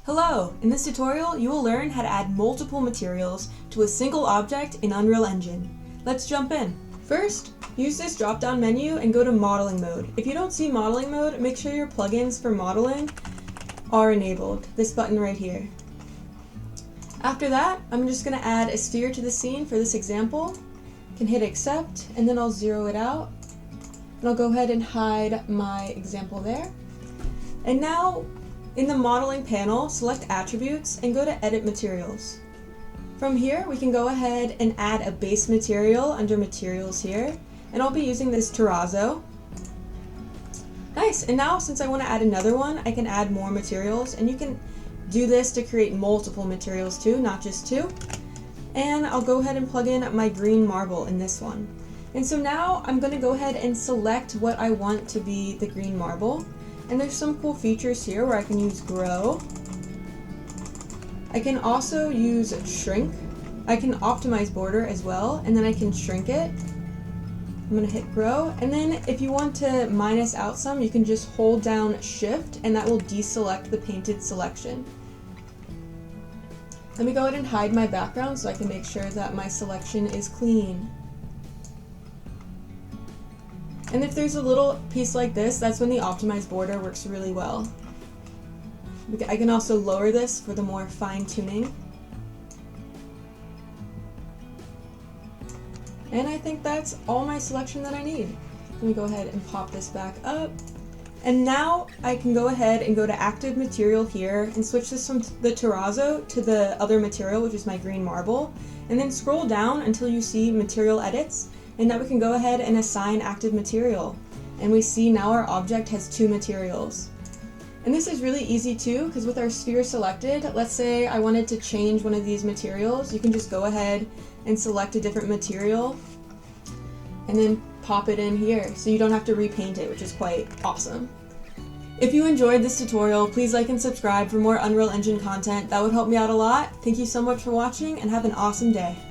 Hello! In this tutorial, you will learn how to add multiple materials to a single object in Unreal Engine. Let's jump in. First, use this drop-down menu and go to Modeling Mode. If you don't see Modeling Mode, make sure your plugins for modeling are enabled. This button right here. After that, I'm just going to add a sphere to the scene for this example. You can hit Accept, and then I'll zero it out. And I'll go ahead and hide my example there. And now, in the modeling panel, select Attributes and go to Edit Materials. From here, we can go ahead and add a base material under Materials here, and I'll be using this terrazzo. Nice, and now since I want to add another one, I can add more materials, and you can do this to create multiple materials too, not just two. And I'll go ahead and plug in my green marble in this one. And so now I'm going to go ahead and select what I want to be the green marble. And there's some cool features here where I can use grow. I can also use shrink. I can optimize border as well, and then I can shrink it. I'm going to hit grow, and then if you want to minus out some, you can just hold down shift and that will deselect the painted selection. Let me go ahead and hide my background so I can make sure that my selection is clean. And if there's a little piece like this, that's when the optimized border works really well. I can also lower this for the more fine tuning. And I think that's all my selection that I need. Let me go ahead and pop this back up. And now I can go ahead and go to Active Material here and switch this from the terrazzo to the other material, which is my green marble. And then scroll down until you see Material Edits. And now we can go ahead and assign active material. And we see now our object has two materials. And this is really easy too, because with our sphere selected, let's say I wanted to change one of these materials, you can just go ahead and select a different material and then pop it in here, so you don't have to repaint it, which is quite awesome. If you enjoyed this tutorial, please like and subscribe for more Unreal Engine content. That would help me out a lot. Thank you so much for watching and have an awesome day.